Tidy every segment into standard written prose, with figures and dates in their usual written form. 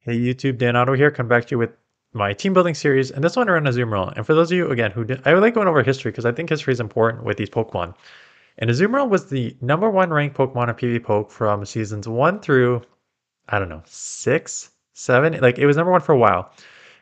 Hey YouTube, Dan Otto here, come back to you with my team building series, and this one around Azumarill. And for those of you, again, I would like going over history because I think history is important with these Pokemon. And Azumarill was the #1 ranked Pokemon in PvPoke from seasons 1 through, I don't know, 6, 7? Like, it was #1 for a while.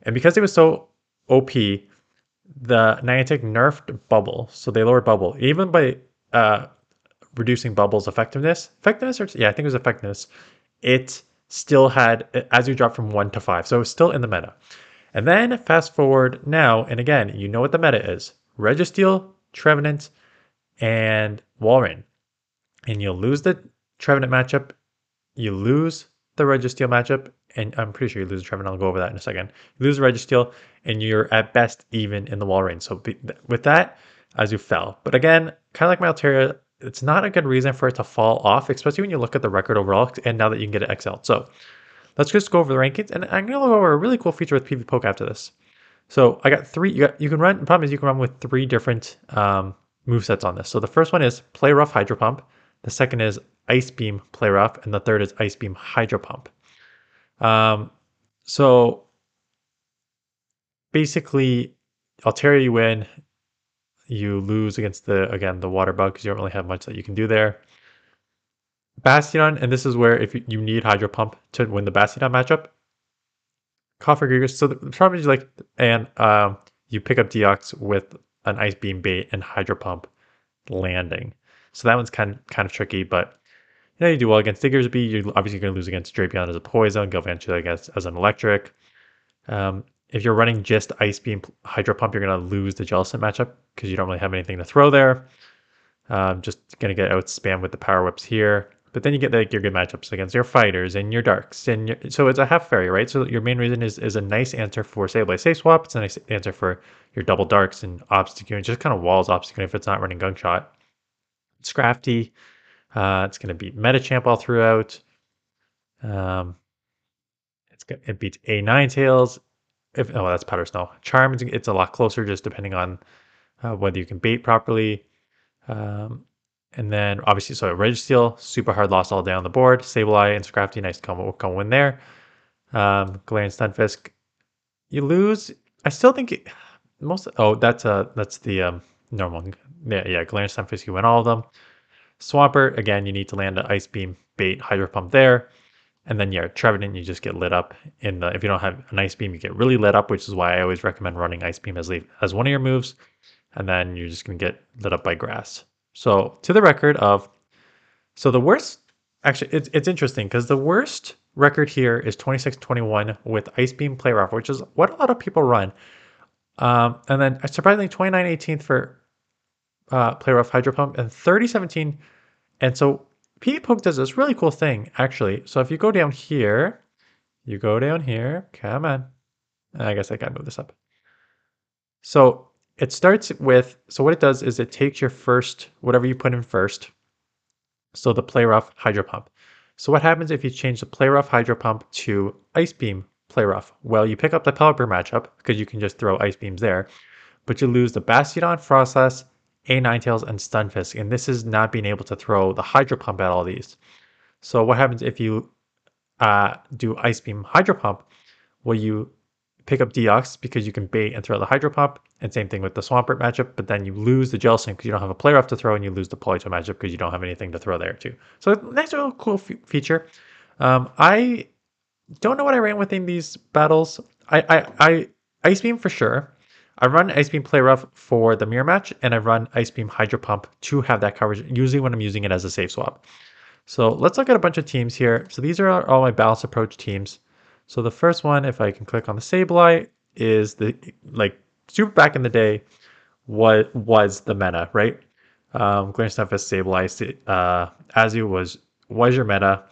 And because it was so OP, the Niantic nerfed Bubble, so they lowered Bubble. Even by reducing Bubble's effectiveness, yeah, I think it was effectiveness, it still had, as you drop from 1 to 5, so it was still in the meta. And then fast forward now, and again, you know what the meta is. Registeel, Trevenant, and walrein. And you'll lose the Trevenant matchup, you lose the Registeel matchup, and I'm pretty sure you lose the Trevenant, I'll go over that in a second. You lose the Registeel, and you're at best even in the walrein. So with that, as you fell. But again, kind of like my Altaria, it's not a good reason for it to fall off, especially when you look at the record overall, and now that you can get it XL. So let's just go over the rankings, and I'm going to go over a really cool feature with PvPoke after this. So I got three. You can run. The problem is you can run with three different movesets on this. So the first one is Play Rough Hydro Pump. The second is Ice Beam Play Rough, and the third is Ice Beam Hydro Pump. So basically, Altaria you win. You lose against the water bug because you don't really have much that you can do there. Bastion, and this is where if you need Hydro Pump to win the Bastion matchup, Coffer Gigas. So the problem is like, and you pick up Deox with an Ice Beam bait and Hydro Pump landing. So that one's kind of tricky, but you know you do well against Diggersby. You're obviously going to lose against Drapion as a poison, Galvantula as an electric. If you're running just Ice Beam Hydro Pump, you're going to lose the Jellicent matchup because you don't really have anything to throw there. Just going to get out spam with the Power Whips here. But then you get like your good matchups against your fighters and your darks, and so it's a half fairy, right? So your main reason is a nice answer for Sableye Safe Swap. It's a nice answer for your double darks and Obstacle. It just kind of walls Obstacle if it's not running Gunk Shot. It's crafty. It's going to beat Metachamp all throughout. It beats A Ninetales. That's Powder Snow. Charm, it's a lot closer, just depending on whether you can bait properly. And then obviously, so Registeel, super hard loss all down the board. Sableye and Scrafty, nice combo win there. Galarian Stunfisk, you lose. I still think that's the normal. Yeah, Galarian Stunfisk, you win all of them. Swampert, again, you need to land an Ice Beam, bait, Hydro Pump there. And then yeah, Trevenant, you just get lit up if you don't have an Ice Beam, you get really lit up, which is why I always recommend running Ice Beam as one of your moves. And then you're just gonna get lit up by grass. So to the record of, so the worst, actually, it's interesting because the worst record here is 26-21 with Ice Beam Play Rough, which is what a lot of people run. And then surprisingly 29-18 for Play Rough Hydro Pump and 30-17. And so PvPoke does this really cool thing, actually. So if you go down here, come on. I guess I gotta move this up. So it starts with, so what it does is it takes your first, whatever you put in first. So the Play Rough Hydro Pump. So what happens if you change the Play Rough Hydro Pump to Ice Beam Play Rough? Well, you pick up the Pelipper matchup because you can just throw Ice Beams there, but you lose the Bastiodon, Frostlass, A Ninetales, and Stunfisk, and this is not being able to throw the Hydro Pump at all these. So what happens if you do Ice Beam Hydro Pump? Well, you pick up Deox because you can bait and throw the Hydro Pump, and same thing with the Swampert matchup, but then you lose the Jellicent because you don't have a Play Rough to throw, and you lose the Politoed matchup because you don't have anything to throw there too. So that's a real cool feature. I don't know what I ran within these battles. I Ice Beam for sure. I run Ice Beam Play Rough for the mirror match, and I run Ice Beam Hydro Pump to have that coverage, usually when I'm using it as a safe swap. So let's look at a bunch of teams here. So these are all my balanced approach teams. So the first one, if I can click on the Sableye, is the super back in the day, what was the meta, right? Galarian Stunfisk, Sableye, Azu was your meta.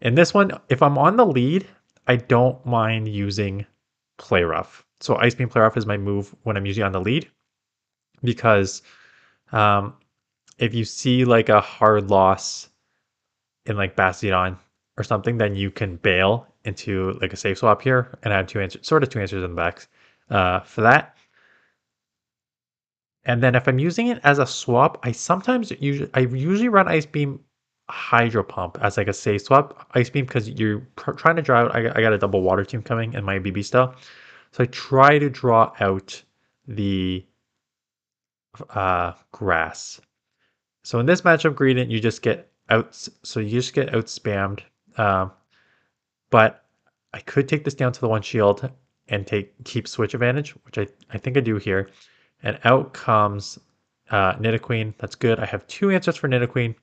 In this one, if I'm on the lead, I don't mind using Play Rough. So Ice Beam Play Rough is my move when I'm using on the lead, because if you see like a hard loss in like Bastion or something, then you can bail into like a safe swap here, and I have two answers in the back for that. And then if I'm using it as a swap, I usually run Ice Beam Hydro Pump as like a safe swap. Ice Beam because you're trying to draw out. I got a double Water Team coming in my BB style. So I try to draw out the grass. So in this matchup, Greedent, you just get out. So you just get out spammed. Um, but I could take this down to the one shield and keep switch advantage, which I think I do here. And out comes Nidoqueen. That's good. I have two answers for Nidoqueen.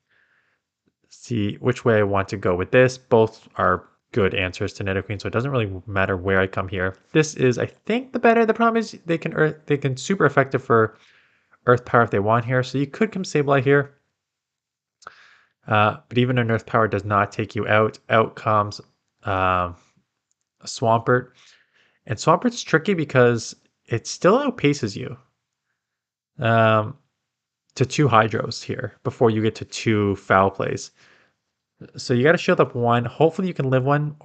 See which way I want to go with this. Both are good answers to Nidoqueen, so it doesn't really matter where I come here. This is, I think, the better. The problem is they can super effective for Earth Power if they want here. So you could come Sableye here. But even an Earth Power does not take you out. Out comes a Swampert. And Swampert's tricky because it still outpaces you to two Hydros here before you get to two Foul Plays. So you got to shield up one. Hopefully you can live one.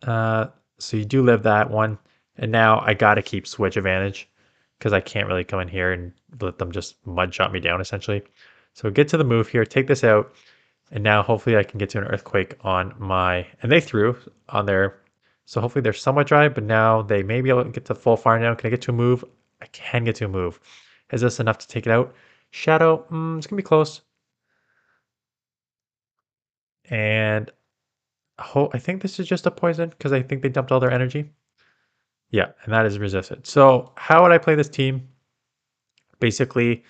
So you do live that one. And now I got to keep switch advantage because I can't really come in here and let them just mud shot me down essentially. So get to the move here, take this out. And now hopefully I can get to an Earthquake on my, and they threw on their, so hopefully they're somewhat dry, but now they may be able to get to full fire now. Can I get to a move? I can get to a move. Is this enough to take it out? Shadow, it's going to be close. And I think this is just a poison because I think they dumped all their energy. Yeah, and that is resisted. So how would I play this team? Basically,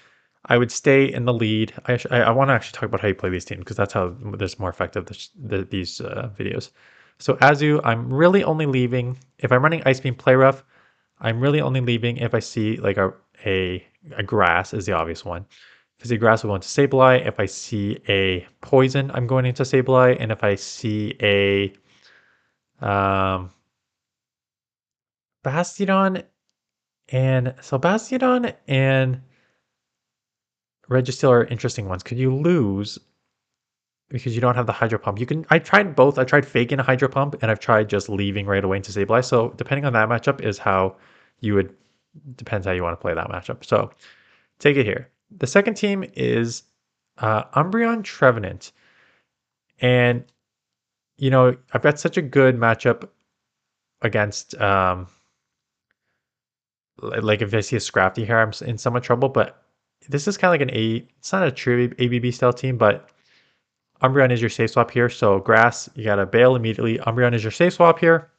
I would stay in the lead. I want to actually talk about how you play these teams because that's how this more effective these videos. So Azu, I'm really only leaving if I'm running Ice Beam Play Rough. I'm really only leaving if I see like a grass is the obvious one. If I see grass, I'm going to Sableye. If I see a poison, I'm going into Sableye. And if I see a Bastiodon Bastiodon and Registeel are interesting ones. Could you lose because you don't have the Hydro Pump? I tried both. I tried faking a Hydro Pump and I've tried just leaving right away into Sableye. So depending on that matchup is how you would, depends how you want to play that matchup. So take it here. The second team is Umbreon Trevenant. And, you know, I've got such a good matchup against, like if I see a Scrafty here, I'm in somewhat trouble, but this is kind of like it's not a true ABB style team, but Umbreon is your safe swap here. So grass, you got to bail immediately. Umbreon is your safe swap here.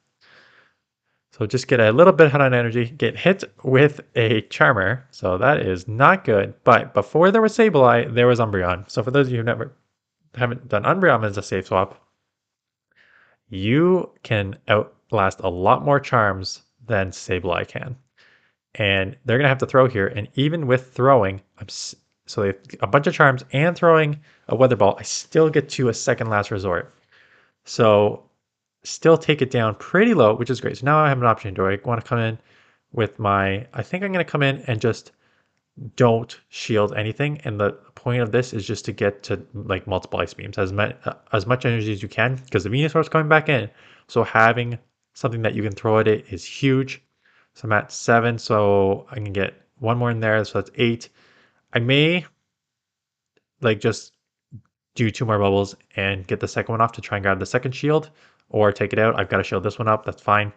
So just get a little bit hit on energy, get hit with a Charmer. So that is not good. But before there was Sableye, there was Umbreon. So for those of you who haven't done Umbreon as a safe swap, you can outlast a lot more charms than Sableye can. And they're going to have to throw here. And even with throwing, so they have a bunch of charms and throwing a Weather Ball, I still get to a second last resort. So still take it down pretty low, which is great. So now I have an option. Do I want to come in with I think I'm going to come in and just don't shield anything. And the point of this is just to get to like multiple Ice Beams, as much energy as you can, because the Venusaur is coming back in. So having something that you can throw at it is huge. So I'm at 7, so I can get one more in there, so that's 8. I may like just do 2 more bubbles and get the second one off to try and grab the second shield, or take it out. I've got to shield this one up, that's fine.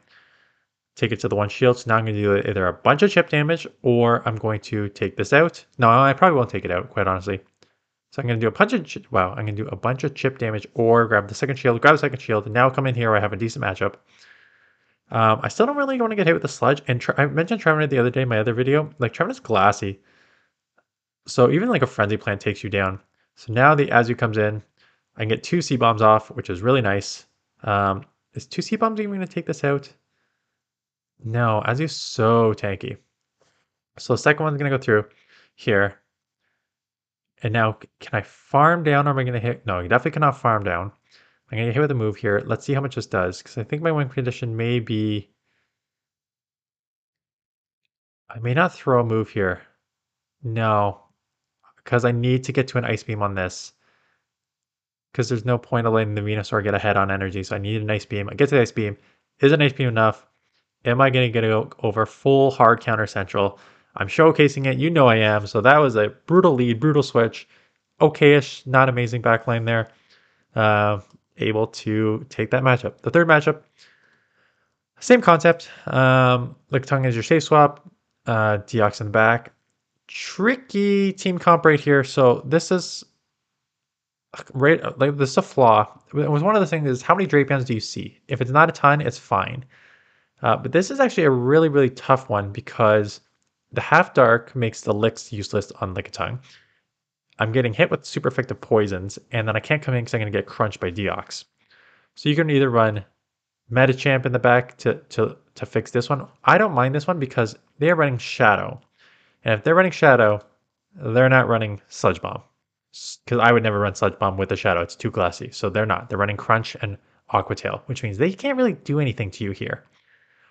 Take it to the one shield. So now I'm going to do either a bunch of chip damage, or I'm going to take this out. No, I probably won't take it out, quite honestly. So I'm going to do I'm going to do a bunch of chip damage, or grab the second shield, and now come in here where I have a decent matchup. I still don't really want to get hit with the sludge. And I mentioned Trevenant the other day in my other video. Like, Trevenant's glassy. So even like a frenzy plant takes you down. So now the Azu comes in. I can get 2 C-bombs off, which is really nice. Is 2 C-bombs even going to take this out? No, Azu's so tanky. So the second one's going to go through here. And now, can I farm down or am I going to hit? No, you definitely cannot farm down. I'm going to hit with a move here. Let's see how much this does. Because I think my win condition may be... I may not throw a move here. No, because I need to get to an Ice Beam on this. Because there's no point of letting the Venusaur get ahead on energy. So I need an Ice Beam. I get to the Ice Beam. Is an Ice Beam enough? Am I going to get over full hard counter central? I'm showcasing it. You know I am. So that was a brutal lead, brutal switch. okay-ish, not amazing backline there. Uh, able to take that matchup. The third matchup, same concept. Lickitung is your safe swap. Deox in the back. Tricky team comp right here. So this is right. Like this is a flaw. It was one of the things is how many Drapions do you see? If it's not a ton, it's fine. But this is actually a really, really tough one because the half dark makes the licks useless on Lickitung. I'm getting hit with super effective poisons, and then I can't come in because I'm going to get crunched by Deox. So you can either run Metachamp in the back to fix this one. I don't mind this one because they're running Shadow. And if they're running Shadow, they're not running Sludge Bomb. Because I would never run Sludge Bomb with a Shadow. It's too glassy. So they're not. They're running Crunch and Aqua Tail, which means they can't really do anything to you here.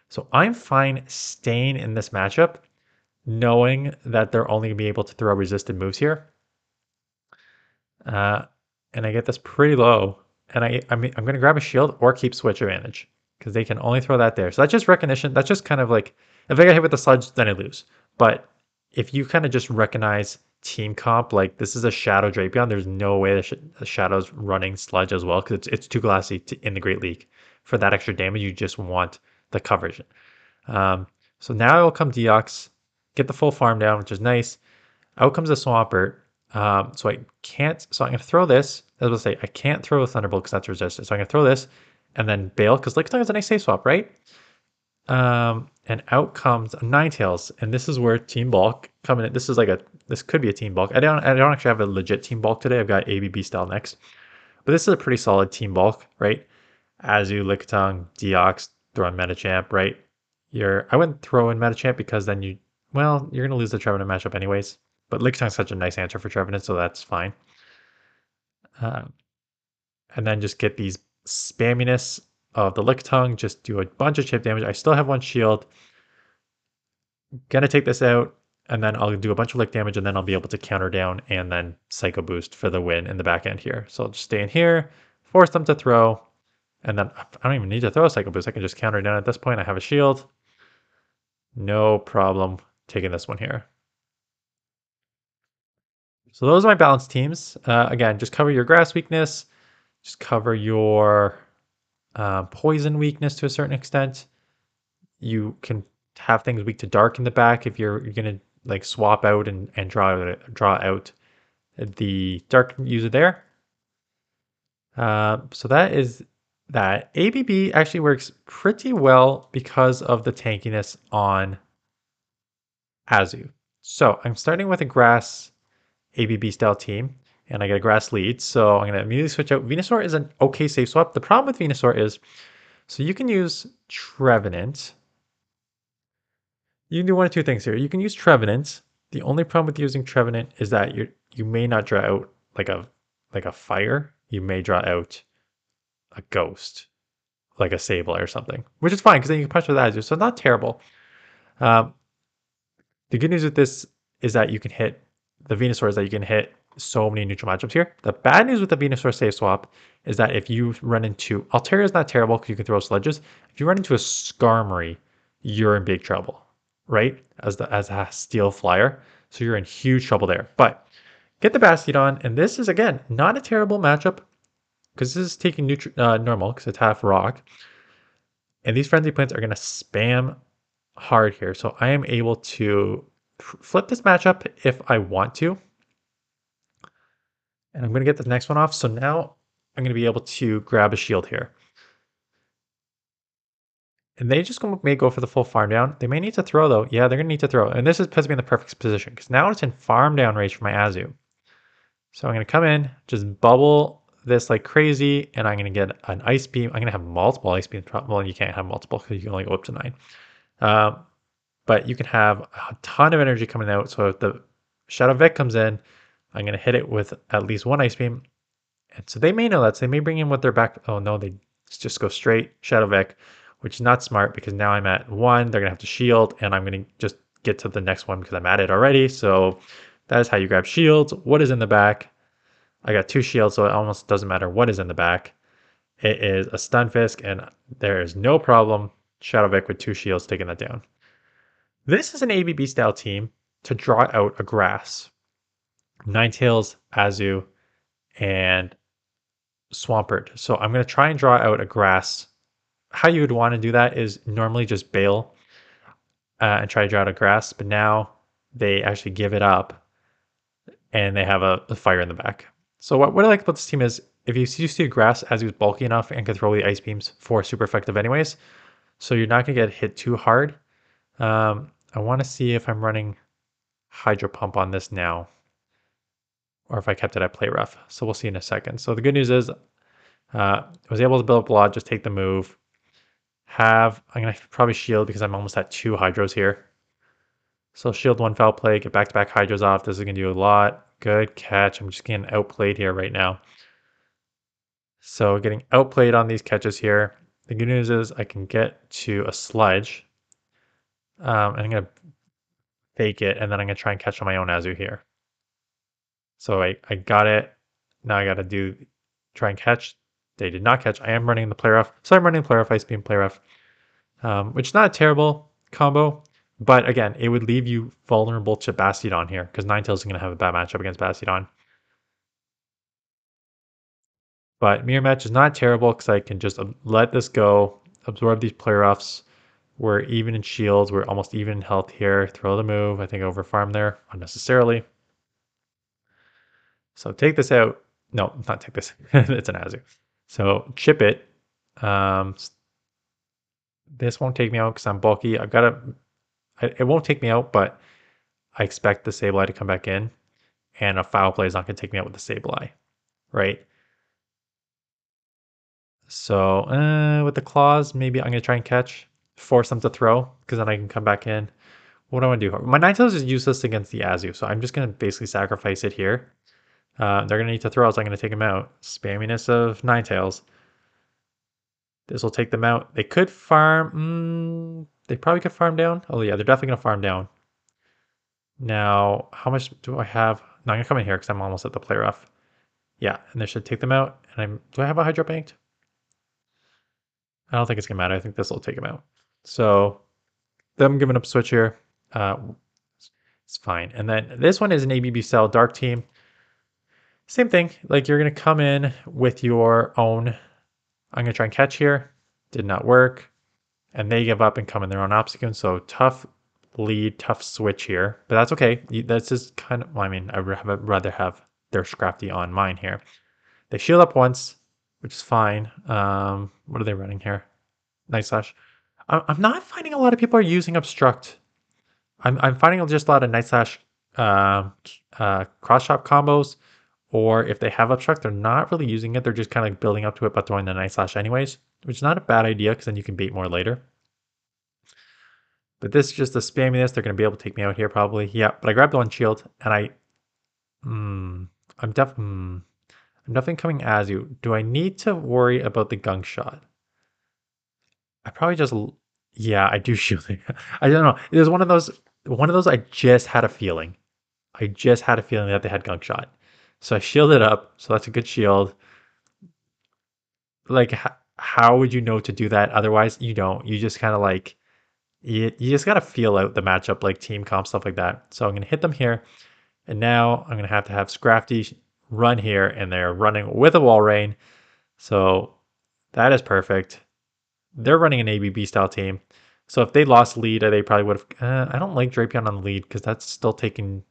So I'm fine staying in this matchup, knowing that they're only going to be able to throw resisted moves here. Uh, and I get this pretty low. And I'm going to grab a shield or keep switch advantage because they can only throw that there. So that's just recognition. That's just kind of like, if I get hit with the sludge, then I lose. But if you kind of just recognize team comp, like this is a Shadow Drapion, there's no way the Shadow's running sludge as well because it's too glassy in the Great League. For that extra damage, you just want the coverage. So now it'll come Deox, get the full farm down, which is nice. Out comes the Swampert. So I can't, so I'm going to throw this. As I say, I can't throw a Thunderbolt because that's resisted. So I'm going to throw this and then bail because Lickitung is a nice safe swap, right? And out comes a Ninetales, and this is where Team Bulk coming in. This could be a Team Bulk. I don't actually have a legit Team Bulk today. I've got ABB style next, but this is a pretty solid Team Bulk, right? Azu, Lickitung, Deox, throw in Metachamp, right? I wouldn't throw in Metachamp because then you're going to lose the Trevenant matchup anyways. But Licktung's such a nice answer for Trevenant, so that's fine. And then just get these spamminess of the Lickitung, just do a bunch of chip damage. I still have one shield. Gonna take this out, and then I'll do a bunch of lick damage, and then I'll be able to counter down and then Psycho Boost for the win in the back end here. So I'll just stay in here, force them to throw, and then I don't even need to throw a Psycho Boost. I can just counter down at this point. I have a shield. No problem taking this one here. So those are my balanced teams. Again, just cover your grass weakness, just cover your poison weakness to a certain extent. You can have things weak to dark in the back if you're gonna like swap out and draw out the dark user there. So that is that. ABB actually works pretty well because of the tankiness on Azu. So I'm starting with a grass ABB style team, and I get a grass lead. So I'm going to immediately switch out. Venusaur is an okay safe swap. The problem with Venusaur is, so you can use Trevenant. You can do one of two things here. You can use Trevenant. The only problem with using Trevenant is that you may not draw out like a fire. You may draw out a ghost, like a Sable or something, which is fine because then you can punch with Azure. So not terrible. Um, the good news with this is that you can hit the Venusaur is that you can hit so many neutral matchups here. The bad news with the Venusaur safe swap is that if you run into Altaria is not terrible because you can throw sledges. If you run into a Skarmory, you're in big trouble, right? As a steel flyer, so you're in huge trouble there. But get the Bastiodon, and this is again not a terrible matchup because this is taking normal because it's half rock, and these frenzy plants are going to spam hard here. So I am able to flip this matchup if I want to. And I'm going to get the next one off. So now I'm going to be able to grab a shield here. And they just may go for the full farm down. They may need to throw though. Yeah, they're going to need to throw. And this puts me in the perfect position because now it's in farm down range for my Azu. So I'm going to come in, just bubble this like crazy, and I'm going to get an ice beam. I'm going to have multiple ice beams. Well, you can't have multiple because you can only go up to 9. But you can have a ton of energy coming out. So if the Shadow Vec comes in, I'm going to hit it with at least one ice beam. And so they may know that. So they may bring in what they're back. Oh no, they just go straight Shadow Vec, which is not smart because now I'm at 1. They're going to have to shield, and I'm going to just get to the next one because I'm at it already. So that is how you grab shields. What is in the back? I got 2 shields, so it almost doesn't matter what is in the back. It is a Stunfisk, and there is no problem. Shadow Vec with 2 shields taking that down. This is an ABB style team to draw out a grass. Ninetales, Azu, and Swampert. So I'm going to try and draw out a grass. How you would want to do that is normally just bail and try to draw out a grass, but now they actually give it up and they have a fire in the back. So what I like about this team is if you see a grass as he's bulky enough and can throw the ice beams for super effective anyways, so you're not gonna get hit too hard. I want to see if I'm running Hydro Pump on this now, or if I kept it at play rough. So we'll see in a second. So the good news is I was able to build up a lot, just take the move. I'm gonna probably shield because I'm almost at 2 hydros here. So shield 1 foul play, get back-to-back hydros off. This is gonna do a lot. Good catch. I'm just getting outplayed here right now. So getting outplayed on these catches here. The good news is I can get to a sludge. And I'm gonna fake it, and then I'm gonna try and catch on my own Azu here. So I got it. Now I gotta try and catch. They did not catch. I am running the play rough. So I'm running play rough, ice beam, play rough. Which is not a terrible combo. But again, it would leave you vulnerable to Bastiodon here, because Ninetales is going to have a bad matchup against Bastiodon. But Mirror Match is not terrible, because I can just let this go, absorb these play roughs. We're even in shields. We're almost even in health here. Throw the move. I think I overfarmed there unnecessarily. So take this out. No, not take this. It's an Azu. So chip it. This won't take me out because I'm bulky. It won't take me out, but I expect the Sableye to come back in, and a foul play is not going to take me out with the Sableye, right? So with the claws, maybe I'm going to try and catch, force them to throw, because then I can come back in. What do I want to do? My Ninetales is useless against the Azu, so I'm just going to basically sacrifice it here. They're going to need to throw, so I'm going to take them out. Spamminess of Ninetales. This will take them out. They could farm. They probably could farm down. Oh yeah, they're definitely going to farm down. Now, how much do I have? No, I'm going to come in here because I'm almost at the play rough. Yeah, and this should take them out. And do I have a Hydro Banked? I don't think it's going to matter. I think this will take them out. So them giving up switch here. It's fine. And then this one is an ABB cell dark team. Same thing. Like you're going to come in with your own. I'm going to try and catch here. Did not work. And they give up and come in their own Obstacle. So tough lead, tough switch here. But that's okay. That's just kind of, well, I mean, I'd rather have their Scrafty on mine here. They shield up once, which is fine. What are they running here? Night Slash. I'm not finding a lot of people are using Obstruct. I'm finding just a lot of Night Slash cross shop combos, or if they have Obstruct, they're not really using it. They're just kind of building up to it, but throwing the Night Slash anyways, which is not a bad idea because then you can bait more later. But this is just a spamminess. They're going to be able to take me out here probably. Yeah, but I grabbed one shield and I'm definitely coming as you. Do I need to worry about the gunk shot? I probably just, yeah, I do shielding. I don't know. It was one of those. I just had a feeling. I just had a feeling that they had gunk shot, so I shielded up. So that's a good shield. Like, how would you know to do that? Otherwise, you don't. You just kind of like, you just gotta feel out the matchup, like team comp stuff like that. So I'm gonna hit them here, and now I'm gonna have to have Scrafty run here, and they're running with a walrein. So that is perfect. They're running an ABB style team. So if they lost lead, they probably would have. I don't like Drapion on the lead because that's still taking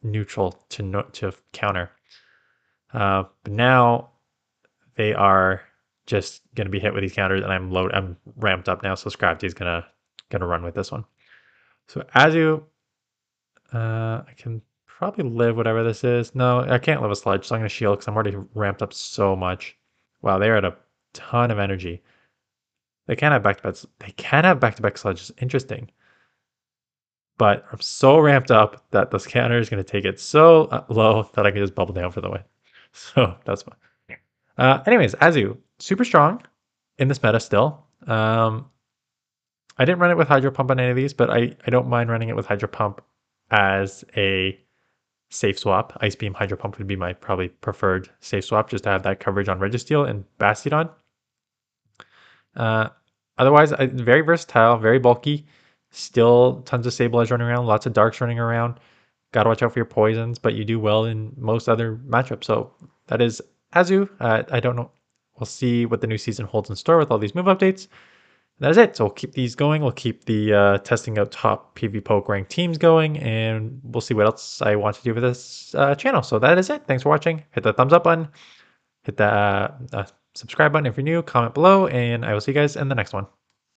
neutral to counter. But now they are just going to be hit with these counters, and I'm ramped up now. So Scrafty is gonna run with this one. So Azu, I can probably live whatever this is. No, I can't live a sludge, so I'm gonna shield because I'm already ramped up so much. Wow, they're at a ton of energy. They can have back-to-back. They can have back-to-back sludges. Interesting. But I'm so ramped up that the scanner is going to take it so low that I can just bubble down for the win. So that's fine. Anyways, Azu, super strong in this meta still. I didn't run it with Hydro Pump on any of these, but I don't mind running it with Hydro Pump as a safe swap. Ice Beam Hydro Pump would be my probably preferred safe swap, just to have that coverage on Registeel and Bastiodon. Otherwise, very versatile, very bulky. Still tons of Sableye running around, lots of Darks running around. Gotta watch out for your poisons, but you do well in most other matchups. So that is Azu. I don't know. We'll see what the new season holds in store with all these move updates. That is it. So we'll keep these going. We'll keep the testing out top PvPoke ranked teams going, and we'll see what else I want to do with this channel. So that is it. Thanks for watching. Hit the thumbs up button. Hit the subscribe button if you're new. Comment below, and I will see you guys in the next one.